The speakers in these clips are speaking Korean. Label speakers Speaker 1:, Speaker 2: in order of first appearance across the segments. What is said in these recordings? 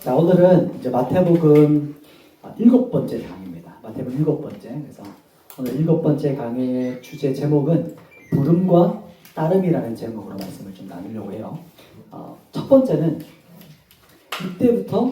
Speaker 1: 자, 오늘은 이제 마태복음 7번째 강의입니다. 마태복음 7번째. 그래서 오늘 7번째 강의의 주제 제목은 부름과 따름이라는 제목으로 말씀을 좀 나누려고 해요. 첫 번째는 이때부터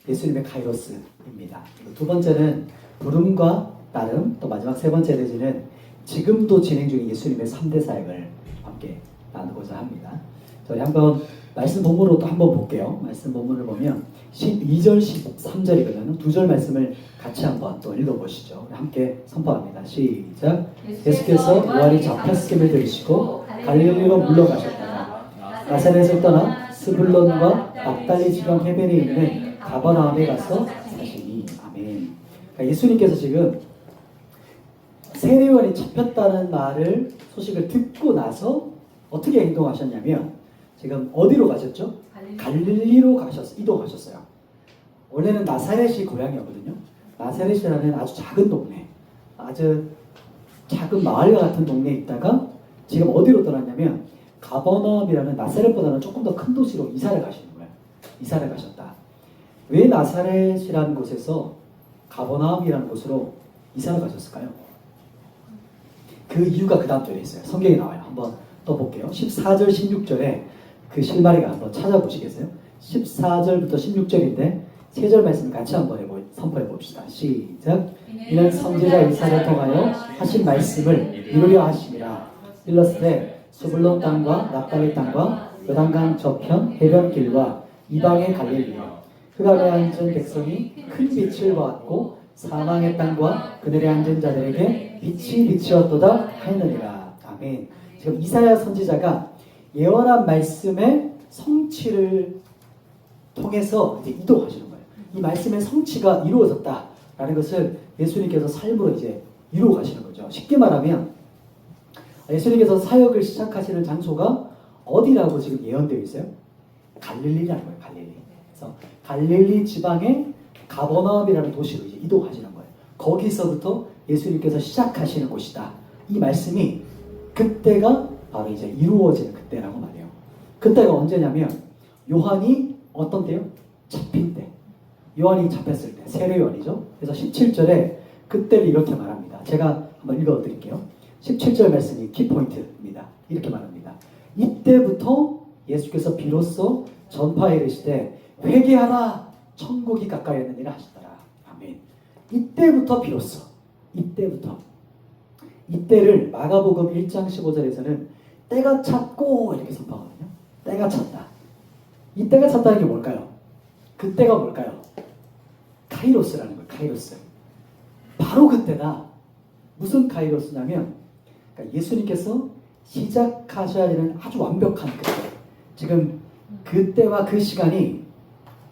Speaker 1: 예수님의 카이로스입니다. 두 번째는 부름과 따름, 또 마지막 세 번째 내지는 지금도 진행 중인 예수님의 3대 사역을 함께 나누고자 합니다. 저희 한번 말씀 본문으로 또 한번 볼게요. 말씀 본문을 보면 12절, 13절이거든요. 두 절 말씀을 같이 한번 또 읽어보시죠. 함께 선포합니다. 시작. 예수께서 요한이 잡혔음을 들으시고 갈릴리로 물러가셨다가 나사렛을 떠나 스불론과 납달리 지방 해변에 있는 가버나움에 가서 사시니. 아멘. 그러니까 예수님께서 지금 세례요한이 잡혔다는 말을 소식을 듣고 나서 어떻게 행동하셨냐면 지금 어디로 가셨죠? 갈릴리로 이동하셨어요. 원래는 나사렛이 고향이었거든요. 나사렛이라는 아주 작은 동네, 아주 작은 마을과 같은 동네에 있다가 지금 어디로 떠났냐면 가버나움이라는 나사렛보다는 조금 더 큰 도시로 이사를 가시는 거예요. 이사를 가셨다. 왜 나사렛이라는 곳에서 가버나움이라는 곳으로 이사를 가셨을까요? 그 이유가 그 다음 절에 있어요. 성경에 나와요. 한번 또 볼게요. 14절, 16절에 그 실마리가 한번 찾아보시겠어요? 14절부터 16절인데 세 절 말씀을 같이 한번 선포해 봅시다. 시작. 이는 선지자 이사야를 통하여 하신 말씀을 이루려 하심이라. 일러스되 스불론 땅과 납달리 땅과 요단강 저편 해변길과 이방의 갈릴리요 흑암에 앉은 백성이 큰 빛을 보았고 사망의 땅과 그들의 앉은 자들에게 빛이 비치었도다 하였느니라. 아멘. 지금 이사야 선지자가 예언한 말씀의 성취를 통해서 이제 이동하시는 거예요. 이 말씀의 성취가 이루어졌다라는 것을 예수님께서 삶으로 이제 이루어 가시는 거죠. 쉽게 말하면 예수님께서 사역을 시작하시는 장소가 어디라고 지금 예언되어 있어요? 갈릴리라는 거예요. 갈릴리. 그래서 갈릴리 지방의 가버나움이라는 도시로 이제 이동하시는 거예요. 거기서부터 예수님께서 시작하시는 곳이다. 이 말씀이 그때가 바로 이제 이루어지는 그때라고 말해요. 그때가 언제냐면 요한이 어떤 때요? 잡힌 때. 요한이 잡혔을 때. 세례요한이죠. 그래서 17절에 그때를 이렇게 말합니다. 제가 한번 읽어드릴게요. 17절 말씀이 키포인트입니다. 이렇게 말합니다. 이때부터 예수께서 비로소 전파에 이르시되 회개하라 천국이 가까이 했느니라 하시더라. 아멘. 이때부터 비로소. 이때를 마가복음 1장 15절에서는 때가 찼고 이렇게 선포하거든요. 때가 찼다. 이 때가 찼다는 게 뭘까요? 그 때가 뭘까요? 카이로스라는 거예요. 카이로스. 바로 그때다. 무슨 카이로스냐면 그러니까 예수님께서 시작하셔야 되는 아주 완벽한 그때. 지금 그때와 그 시간이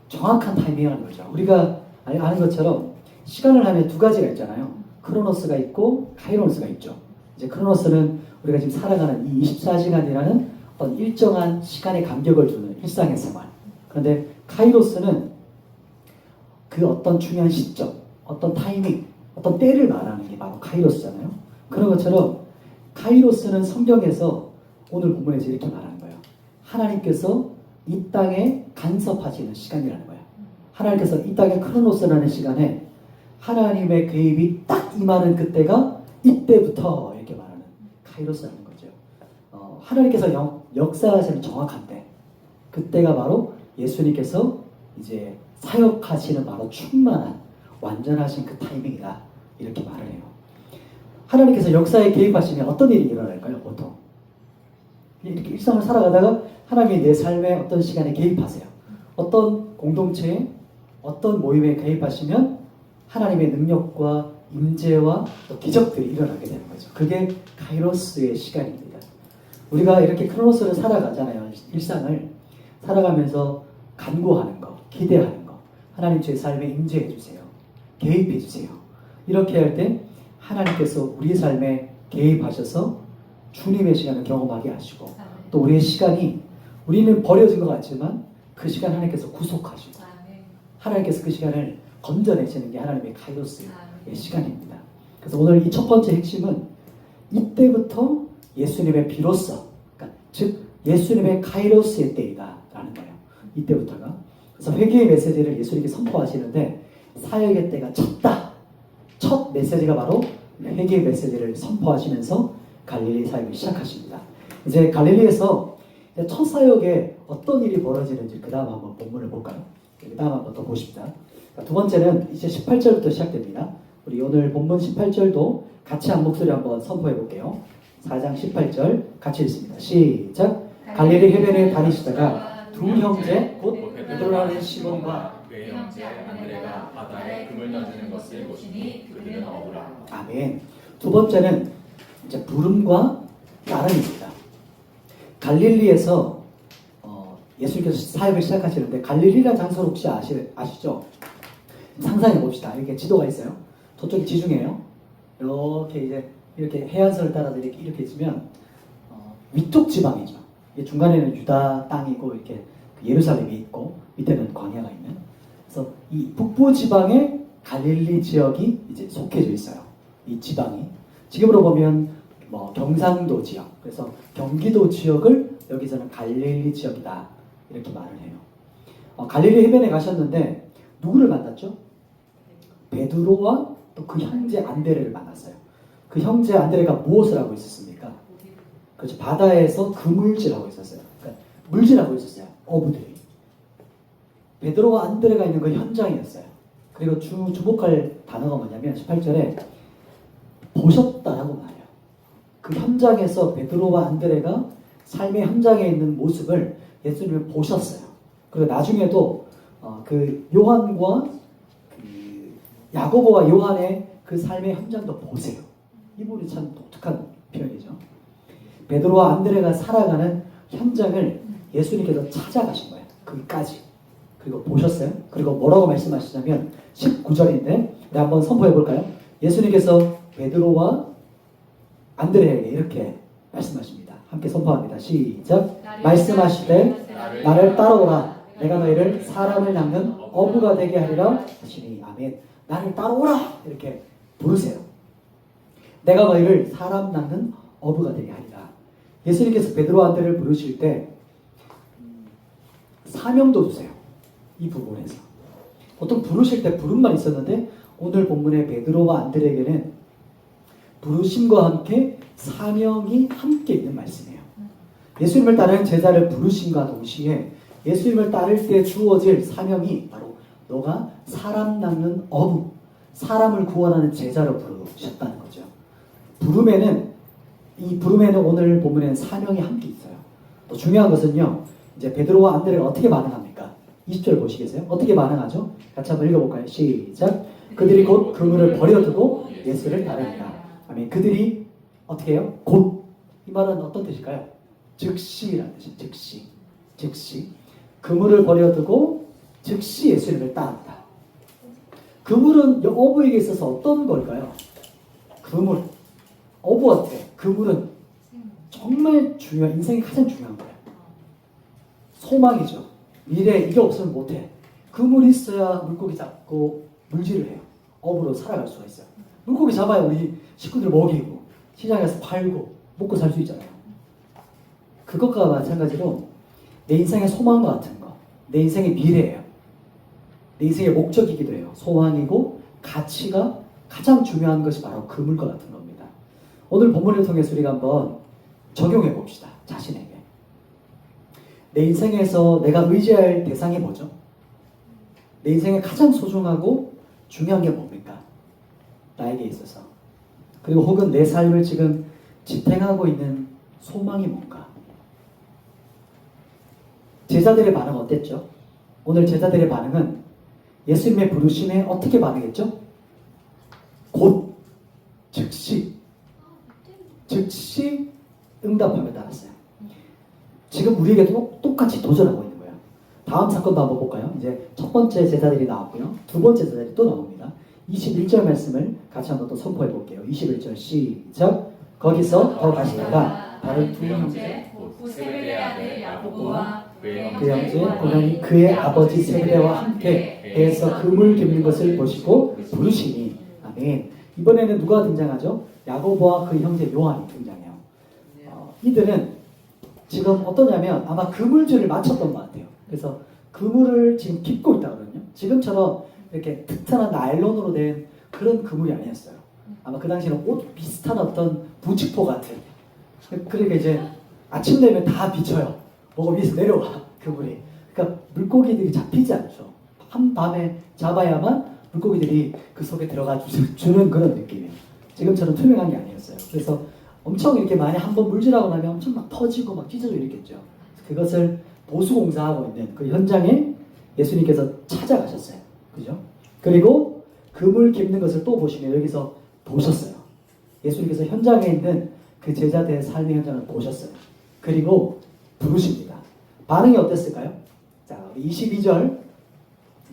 Speaker 1: 정확한 타이밍이라는 거죠. 우리가 아는 것처럼 시간을 하면 두 가지가 있잖아요. 크로노스가 있고 카이로스가 있죠. 이제 크로노스는 우리가 지금 살아가는 이 24시간이라는 어떤 일정한 시간의 간격을 두는 일상의 생활. 그런데 카이로스는 그 어떤 중요한 시점, 어떤 타이밍, 어떤 때를 말하는 게 바로 카이로스잖아요. 그런 것처럼 카이로스는 성경에서 오늘 본문에서 이렇게 말하는 거예요. 하나님께서 이 땅에 간섭하시는 시간이라는 거예요. 하나님께서 이 땅에 크로노스라는 시간에 하나님의 개입이 딱 임하는 그때가 이때부터 이렇게 말하는 카이로스라는 거죠. 하나님께서 역사하시는 정확한 때, 그때가 바로 예수님께서 이제 사역하시는 바로 충만한 완전하신 그 타이밍이다 이렇게 말을 해요. 하나님께서 역사에 개입하시면 어떤 일이 일어날까요? 보통 이렇게 일상을 살아가다가 하나님이 내 삶의 어떤 시간에 개입하세요. 어떤 공동체에 어떤 모임에 개입하시면 하나님의 능력과 임재와 또 기적들이 일어나게 되는 거죠. 그게 카이로스의 시간입니다. 우리가 이렇게 크로노스를 살아가잖아요. 일상을 살아가면서 간구하는 거, 기대하는 거. 하나님 제 삶에 임재해 주세요. 개입해 주세요. 이렇게 할 때 하나님께서 우리 삶에 개입하셔서 주님의 시간을 경험하게 하시고 또 우리의 시간이 우리는 버려진 것 같지만 그 시간 하나님께서 구속하시고 하나님께서 그 시간을 건져내시는 게 하나님의 카이로스의 시간입니다. 그래서 오늘 이 첫 번째 핵심은 이때부터 예수님의 비로소, 그러니까 즉 예수님의 카이로스의 때이다 라는 거예요. 이때부터가. 그래서 회개의 메시지를 예수님께 선포하시는데 사역의 때가 찼다. 첫 메시지가 바로 회개의 메시지를 선포하시면서 갈릴리 사역을 시작하십니다. 이제 갈릴리에서 첫 사역에 어떤 일이 벌어지는지 그 다음 한번 본문을 볼까요? 그 다음 한번 또 보십니다. 두 번째는 이제 18절부터 시작됩니다. 우리 오늘 본문 18절도 같이 한 목소리 한번 선포해 볼게요. 4장 18절 같이 읽습니다. 시작. 갈릴리 해변에 다니시다가 두 형제 곧 베드로라는 시몬과
Speaker 2: 그의 형제 안드레가 바다에 금을 던지는 것을 보시니 그들은 어부라.
Speaker 1: 아멘. 두 번째는 이제 부름과 따름입니다. 갈릴리에서 예수님께서 사역을 시작하시는데 갈릴리라는 장소를 혹시 아시죠? 상상해 봅시다. 이렇게 지도가 있어요. 저쪽이 지중해예요. 이렇게 이제 이렇게 해안선을 따라서 이렇게 있으면 위쪽 지방이죠. 중간에는 유다 땅이고 이렇게 예루살렘이 있고 밑에는 광야가 있는. 그래서 이 북부 지방에 갈릴리 지역이 이제 속해져 있어요. 이 지방이 지금으로 보면 뭐 경상도 지역, 그래서 경기도 지역을 여기서는 갈릴리 지역이다 이렇게 말을 해요. 갈릴리 해변에 가셨는데 누구를 만났죠? 베드로와 또 그 형제 안드레를 만났어요. 그 형제 안드레가 무엇을 하고 있었습니까? 그렇죠. 바다에서 그물질하고 있었어요. 그러니까 물질하고 있었어요. 어부들이. 베드로와 안드레가 있는 그 현장이었어요. 그리고 주목할 단어가 뭐냐면 18절에 보셨다라고 말해요. 그 현장에서 베드로와 안드레가 삶의 현장에 있는 모습을 예수님이 보셨어요. 그리고 나중에도 그 요한과 야고보와 요한의 그 삶의 현장도 보세요. 이 부분이 참 독특한 표현이죠. 베드로와 안드레가 살아가는 현장을 예수님께서 찾아가신 거예요. 거기까지. 그리고 보셨어요. 그리고 뭐라고 말씀하시냐면 19절인데 한번 선포해 볼까요? 예수님께서 베드로와 안드레에게 이렇게 말씀하십니다. 함께 선포합니다. 시작. 말씀하시되 나를 따라오라. 내가 너희를 사람을 낚는 어부가 되게 하리라 하시니 아멘. 나를 따라오라 이렇게 부르세요. 내가 너희를 사람 낚는 어부가 되게 하리라. 예수님께서 베드로와 안드레를 부르실 때 사명도 주세요. 이 부분에서 보통 부르실 때 부름만 있었는데 오늘 본문의 베드로와 안드레에게는 부르심과 함께 사명이 함께 있는 말씀이에요. 예수님을 따르는 제자를 부르심과 동시에 예수님을 따를 때 주어질 사명이 바로 너가 사람 낚는 어부, 사람을 구원하는 제자로 부르셨다는 거죠. 부름에는 오늘 본문에는 사명이 함께 있어요. 또 중요한 것은요, 이제 베드로와 안드레가 어떻게 반응합니까? 20절 보시겠어요? 어떻게 반응하죠? 같이 한번 읽어볼까요? 시작. 그들이 곧 그물을 버려두고 예수를 따릅니다. 아멘. 그들이 어떻게 해요? 곧. 이 말은 어떤 뜻일까요? 즉시라는 뜻이에요. 즉시. 그물을 버려두고 즉시 예수님을 따릅니다. 그물은 어부에게 있어서 어떤 걸까요? 그물. 어부한테 그물은 정말 중요한, 인생이 가장 중요한 거예요. 소망이죠. 미래 이게 없으면 못해. 그물이 있어야 물고기 잡고 물질을 해요. 어부로 살아갈 수가 있어요. 물고기 잡아야 우리 식구들 먹이고 시장에서 팔고 먹고 살 수 있잖아요. 그것과 마찬가지로 내 인생의 소망과 같은 거, 내 인생의 미래예요. 내 인생의 목적이기도 해요. 소망이고 가치가 가장 중요한 것이 바로 그물과 같은 겁니다. 오늘 본문을 통해서 우리가 한번 적용해 봅시다. 자신에게. 내 인생에서 내가 의지할 대상이 뭐죠? 내 인생에 가장 소중하고 중요한 게 뭡니까? 나에게 있어서. 그리고 혹은 내 삶을 지금 지탱하고 있는 소망이 뭔가? 제자들의 반응은 어땠죠? 오늘 제자들의 반응은 예수님의 부르심에 어떻게 반응했죠? 곧, 즉시 응답하며 따랐어요. 지금 우리에게도 똑같이 도전하고 있는 거예요. 다음 사건도 한번 볼까요? 이제 첫 번째 제자들이 나왔고요. 두 번째 제자들이 또 나옵니다. 21절 말씀을 같이 한번 또 선포해 볼게요. 21절 시작. 거기서 더 가시다가 다른 두 형제
Speaker 2: 세베대의 아들 야고보와
Speaker 1: 그 형제 고난이 그의 아버지 세베대와 함께 배에서 그물 깁는 것을 보시고 부르시니 아멘. 이번에는 누가 등장하죠? 야고보와 그 형제 요한이 등장해요. 이들은 지금 어떠냐면 아마 그물줄을 맞췄던 것 같아요. 그래서 그물을 지금 깁고 있다거든요. 지금처럼 이렇게 튼튼한 나일론으로 된 그런 그물이 아니었어요. 아마 그 당시에는 옷 비슷한 어떤 부직포 같은. 그러니까 이제 아침 되면 다 비쳐요. 뭐가 위에서 내려와 그물이. 그러니까 물고기들이 잡히지 않죠. 한밤에 잡아야만 물고기들이 그 속에 들어가 주는 그런 느낌이에요. 지금처럼 투명한 게 아니었어요. 그래서 엄청 이렇게 많이 한번 물질하고 나면 엄청 막 터지고 막 찢어져 이랬겠죠. 그것을 보수공사하고 있는 그 현장에 예수님께서 찾아가셨어요. 그죠? 그리고 그물 깁는 것을 또 보시면 여기서 보셨어요. 예수님께서 현장에 있는 그 제자들의 삶의 현장을 보셨어요. 그리고 부르십니다. 반응이 어땠을까요? 자, 22절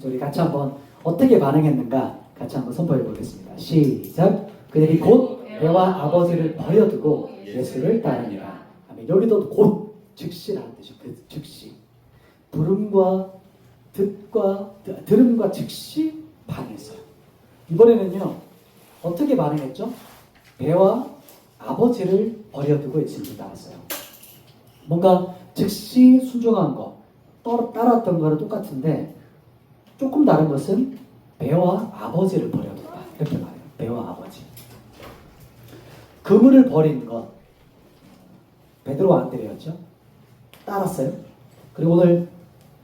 Speaker 1: 우리 같이 한번 어떻게 반응했는가 같이 한번 선포해 보겠습니다. 시작. 그들이 곧 배와 아버지를 버려두고 예수를 따르니라. 여기도 곧 즉시라는 뜻이죠. 그 즉시. 들음과 즉시 반응했어요. 이번에는요 어떻게 반응했죠? 배와 아버지를 버려두고 예수님을 따랐어요. 뭔가 즉시 순종한 거, 따랐던 거랑 똑같은데 조금 다른 것은 배와 아버지를 버려뒀다. 이렇게 말해요. 배와 아버지. 그물을 버린 것, 베드로와 안드레였죠. 따랐어요. 그리고 오늘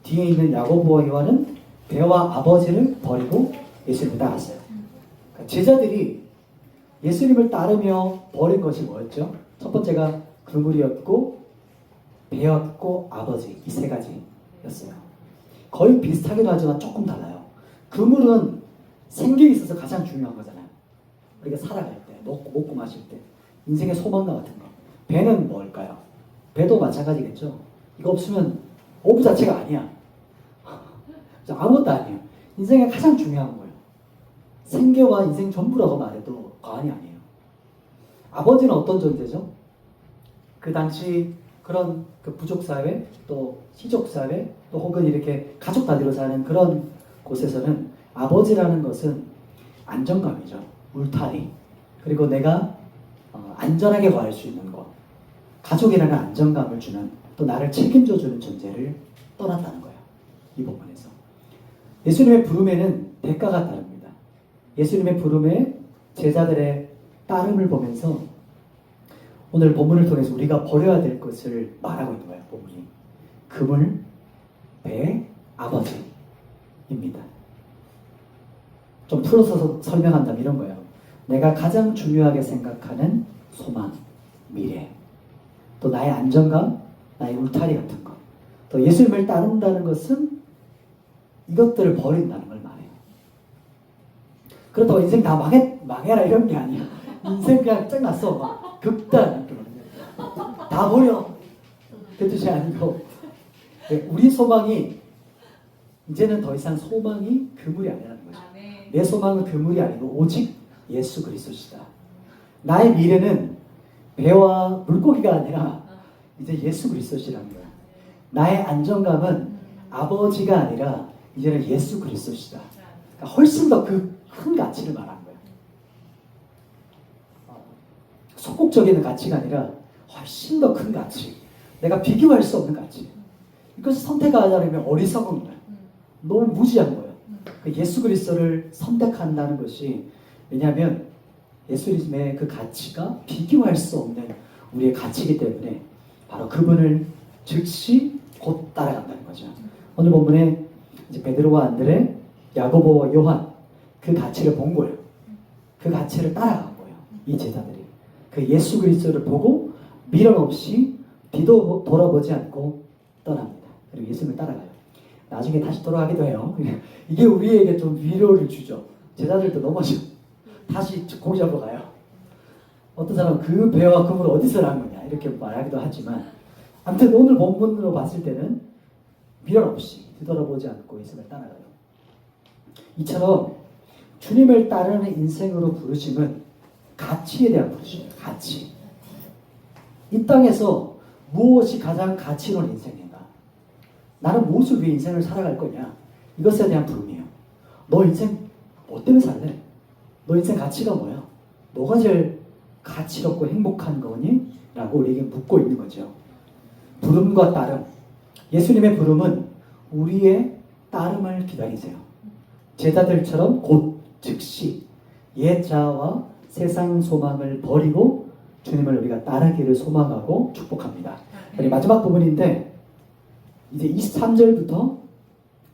Speaker 1: 뒤에 있는 야고보와 요한은 배와 아버지를 버리고 예수님을 따랐어요. 그러니까 제자들이 예수님을 따르며 버린 것이 뭐였죠? 첫 번째가 그물이었고 배였고 아버지, 이 세 가지였어요. 거의 비슷하기도 하지만 조금 달라요. 그물은 생계에 있어서 가장 중요한 거잖아요. 우리가 살아갈 때, 먹고 마실 때, 인생의 소망과 같은 거. 배는 뭘까요? 배도 마찬가지겠죠. 이거 없으면 오브 자체가 아니야. 아무것도 아니에요. 인생의 가장 중요한 거예요. 생계와 인생 전부라고 말해도 과언이 아니에요. 아버지는 어떤 존재죠? 그 당시 그런 그 부족사회, 또 시족사회, 또 혹은 이렇게 가족 단위로 사는 그런 곳에서는 아버지라는 것은 안정감이죠. 울타리. 그리고 내가 안전하게 거할 수 있는 것. 가족이라는 안정감을 주는, 또 나를 책임져주는 존재를 떠났다는 거예요. 이 부분에서. 예수님의 부름에는 대가가 따릅니다. 예수님의 부름에 제자들의 따름을 보면서 오늘 본문을 통해서 우리가 버려야 될 것을 말하고 있는 거예요. 본문이. 그물, 배, 아버지입니다. 좀 풀어서 설명한다면 이런 거예요. 내가 가장 중요하게 생각하는 소망, 미래, 또 나의 안정감, 나의 울타리 같은 것. 또 예수님을 따른다는 것은 이것들을 버린다는 걸 말해요. 그렇다고 인생 다 망해라 이런 게 아니야. 인생 그냥 짱났어. 막 극단. 다 버려. 그 뜻이 아니고 우리 소망이 이제는 더 이상 소망이 그물이 아니라는 거죠. 내 소망은 그물이 아니고 오직 예수 그리스도시다. 나의 미래는 배와 물고기가 아니라 이제 예수 그리스도시라는 거야. 나의 안정감은 아버지가 아니라 이제는 예수 그리스도시다. 그러니까 훨씬 더 그 큰 가치를 말하는 거야. 소극적인 가치가 아니라 훨씬 더 큰 가치. 내가 비교할 수 없는 가치. 이것을 선택하자면 어리석은 거야. 너무 무지한 거예요. 예수 그리스도를 선택한다는 것이, 왜냐하면 예수님의 그 가치가 비교할 수 없는 우리의 가치이기 때문에 바로 그분을 즉시 곧 따라간다는 거죠. 오늘 본문에 이제 베드로와 안드레, 야고보와 요한 그 가치를 본 거예요. 그 가치를 따라간 거예요. 이 제자들이 그 예수 그리스도를 보고 미련 없이 뒤도 돌아보지 않고 떠납니다. 그리고 예수님을 따라가요. 나중에 다시 돌아가기도 해요. 이게 우리에게 좀 위로를 주죠. 제자들도 넘어져. 다시 고기 잡으러 가요. 어떤 사람은 그 배와 그물을 어디서 난 거냐 이렇게 말하기도 하지만, 아무튼 오늘 본문으로 봤을 때는 미련 없이 뒤돌아보지 않고 예수님을 따라가요. 이처럼 주님을 따르는 인생으로 부르심은 가치에 대한 부르심이에요. 가치. 이 땅에서 무엇이 가장 가치로운 인생인가? 나는 무엇을 위해 인생을 살아갈 거냐? 이것에 대한 부름이에요. 너 인생 뭐 때문에 살래? 너 인생 가치가 뭐야? 뭐가 제일 가치롭고 행복한 거니? 라고 우리에게 묻고 있는 거죠. 부름과 따름. 예수님의 부름은 우리의 따름을 기다리세요. 제자들처럼 곧 즉시 옛 자아와 세상 소망을 버리고 주님을 우리가 따르기를 소망하고 축복합니다. 우리 마지막 부분인데 이제 23절부터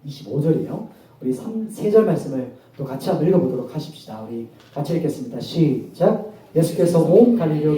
Speaker 1: 25절이에요. 우리 3절 말씀을 또 같이 한번 읽어보도록 하십시다. 우리 같이 읽겠습니다. 시작. 예수께서 온 갈릴리로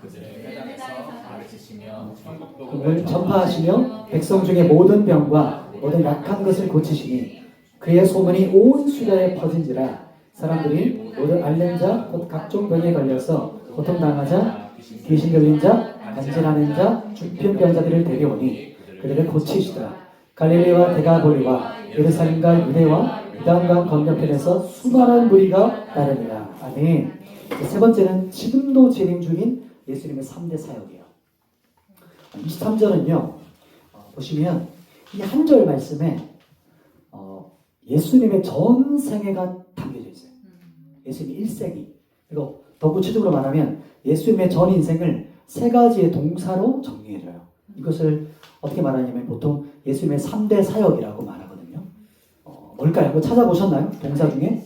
Speaker 2: 그들을 회당에서 가르치시며 천국
Speaker 1: 복음을
Speaker 2: 복음을
Speaker 1: 전파하시며 백성 중에 모든 병과 모든 약한 것을 고치시니 그의 소문이 온 수야에 퍼진지라 사람들이 모든 앓는 자 곧 각종 병에 걸려서 고통당하자 귀신 들린 자 간질하는 자 중풍병자들을 데려오니 그들을 고치시더라. 갈릴리와 데가볼리와 예루살렘과 유대와 유다과 건너편에서 수많은 무리가 따르니라. 아멘. 세 번째는 지금도 진행 중인 예수님의 3대 사역이에요. 23절은요. 보시면 이 한 절 말씀에 예수님의 전 생애가 담겨져 있어요. 예수님의 일생이. 그리고 더 구체적으로 말하면 예수님의 전 인생을 세 가지의 동사로 정리해줘요. 이것을 어떻게 말하냐면 보통 예수님의 3대 사역이라고 말하거든요. 뭘까요? 뭐 찾아보셨나요? 동사 중에?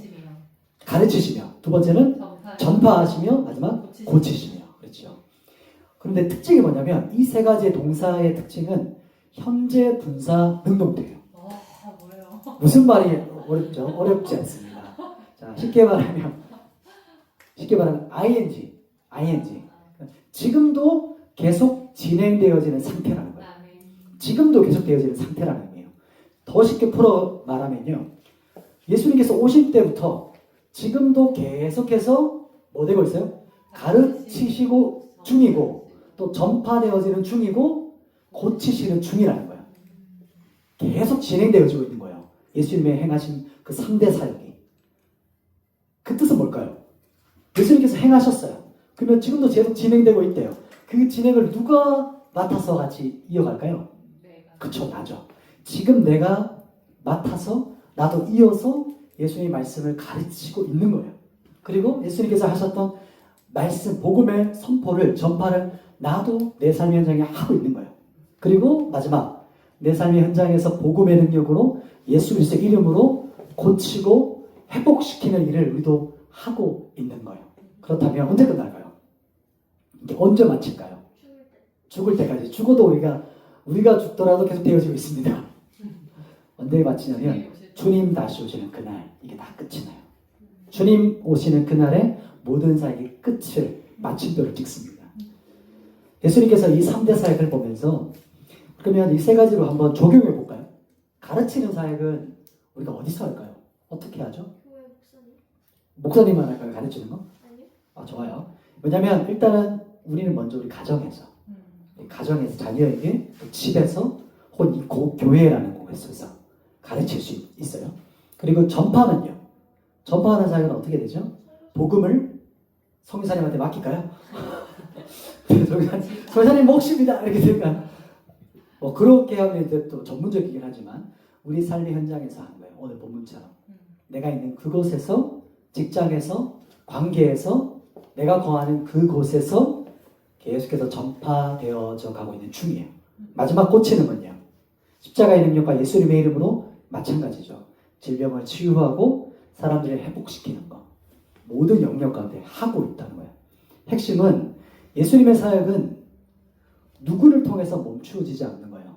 Speaker 1: 가르치시며. 두 번째는 전파하시며. 마지막 고치시며. 그렇죠. 그런데 특징이 뭐냐면 이 세 가지의 동사의 특징은 현재 분사 능동태예요. 무슨 말이 어렵죠? 어렵지 않습니다. 자, 쉽게 말하면 ing. 지금도 계속 진행되어지는 상태라는 거예요. 지금도 계속 되어지는 상태라는 의미예요. 더 쉽게 풀어 말하면요. 예수님께서 오실 때부터 지금도 계속해서 뭐 되고 있어요? 가르치시고 중이고 또 전파되어지는 중이고 고치시는 중이라는 거예요. 계속 진행되어지고 있는 거예요. 예수님의 행하신 그 3대 사역이. 그 뜻은 뭘까요? 예수님께서 행하셨어요. 그러면 지금도 계속 진행되고 있대요. 그 진행을 누가 맡아서 같이 이어갈까요? 그쵸, 나죠. 지금 내가 맡아서 나도 이어서 예수님의 말씀을 가르치고 있는 거예요. 그리고 예수님께서 하셨던 말씀, 복음의 선포를, 전파를 나도 내 삶의 현장에 하고 있는 거예요. 그리고 마지막, 내 삶의 현장에서 복음의 능력으로 예수 그리스도의 이름으로 고치고 회복시키는 일을 우리도 하고 있는 거예요. 그렇다면 언제 끝날까요? 이게 언제 마칠까요? 죽을 때까지. 죽어도 우리가 죽더라도 계속 되어지고 있습니다. 언제 마치냐면 주님 다시 오시는 그날 이게 다 끝이 나요. 주님 오시는 그날에 모든 사역이 끝을 마침표를 찍습니다. 예수님께서 이 3대 사역을 보면서 그러면 이 세 가지로 한번 적용해 볼까요? 가르치는 사역은 우리가 어디서 할까요? 어떻게 하죠?
Speaker 3: 교회 목사님?
Speaker 1: 목사님만 할까요? 가르치는 거?
Speaker 3: 아니요.
Speaker 1: 좋아요. 왜냐하면 일단은 우리는 먼저 우리 가정에서 자녀에게 또 집에서 혹은 이 교회라는 곳에서 가르칠 수 있어요. 그리고 전파는요. 전파하는 사역은 어떻게 되죠? 복음을 성교사님한테 맡길까요? 성교사님 몫입니다. 이렇게 되니까 뭐 그렇게 하면 이제 또 전문적이긴 하지만 우리 삶의 현장에서 하는 거예요. 오늘 본문처럼 내가 있는 그곳에서, 직장에서, 관계에서, 내가 거하는 그곳에서 계속해서 전파되어져 가고 있는 중이에요. 마지막 고치는 건요. 십자가의 능력과 예수님의 이름으로 마찬가지죠. 질병을 치유하고 사람들을 회복시키는 것. 모든 영역 가운데 하고 있다는 거예요. 핵심은 예수님의 사역은 누구를 통해서 멈추어지지 않는 거예요.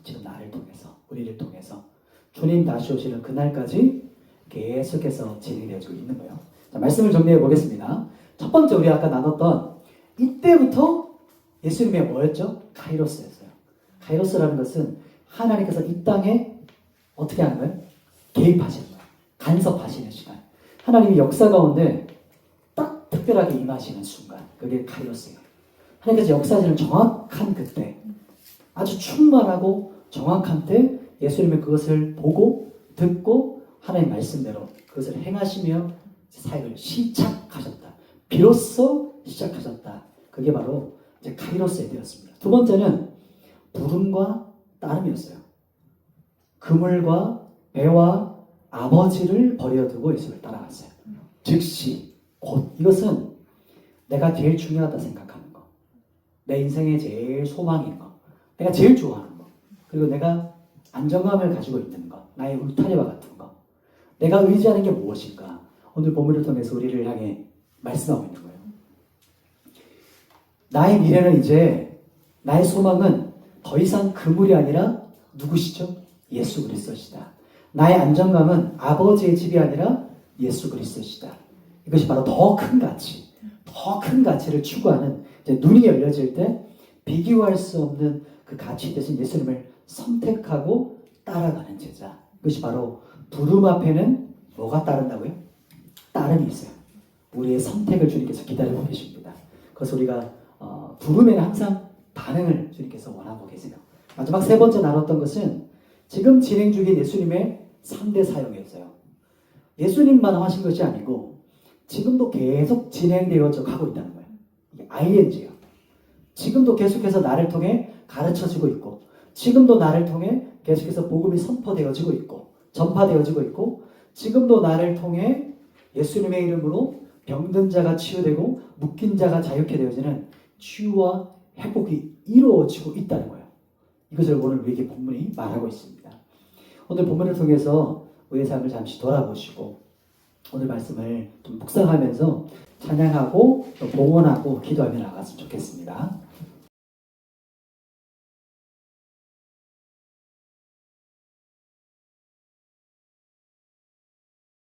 Speaker 1: 지금 나를 통해서, 우리를 통해서 주님 다시 오시는 그날까지 계속해서 진행되어지고 있는 거예요. 자, 말씀을 정리해 보겠습니다. 첫 번째 우리 아까 나눴던 이때부터 예수님의 뭐였죠? 카이로스였어요. 카이로스라는 것은 하나님께서 이 땅에 어떻게 하는 거예요? 개입하시는 거예요. 간섭하시는 시간. 하나님이 역사 가운데 딱 특별하게 임하시는 순간. 그게 카이로스예요. 하나님께서 역사하시는 정확한 그때, 아주 충만하고 정확한 때 예수님이 그것을 보고 듣고 하나님 말씀대로 그것을 행하시며 사역을 시작하셨다. 비로소 시작하셨다. 그게 바로 이제 카이로스에 되었습니다. 두 번째는 부름과 따름이었어요. 그물과 배와 아버지를 버려두고 예수를 따라갔어요. 즉시 곧. 이것은 내가 제일 중요하다 생각하는 거, 내 인생의 제일 소망인 거, 내가 제일 좋아하는 거, 그리고 내가 안정감을 가지고 있는 것, 나의 울타리와 같은 것, 내가 의지하는 게 무엇인가? 오늘 본문을 통해서 우리를 향해 말씀하고 있는 거예요. 나의 미래는 이제, 나의 소망은 더 이상 그물이 아니라 누구시죠? 예수 그리스도시다. 나의 안정감은 아버지의 집이 아니라 예수 그리스도시다. 이것이 바로 더 큰 가치, 더 큰 가치를 추구하는, 이제 눈이 열려질 때 비교할 수 없는 그 가치 대신 예수님을 선택하고 따라가는 제자. 이것이 바로 부름 앞에는 뭐가 따른다고요? 따름이 있어요. 우리의 선택을 주님께서 기다리고 계십니다. 그래서 우리가 부름에는 항상 반응을 주님께서 원하고 계세요. 마지막 세 번째 나눴던 것은 지금 진행 중인 예수님의 3대 사역이었어요. 예수님만 하신 것이 아니고 지금도 계속 진행되어져 가고 있다는 거예요. 이게 ING예요. 지금도 계속해서 나를 통해 가르쳐지고 있고, 지금도 나를 통해 계속해서 복음이 선포되어지고 있고, 전파되어지고 있고, 지금도 나를 통해 예수님의 이름으로 병든 자가 치유되고 묶인 자가 자유케 되어지는 치유와 회복이 이루어지고 있다는 거예요. 이것을 오늘 우리에게 본문이 말하고 있습니다. 오늘 본문을 통해서 우리의 삶을 잠시 돌아보시고 오늘 말씀을 좀 묵상하면서 찬양하고 또 봉헌하고 기도하며 나갔으면 좋겠습니다.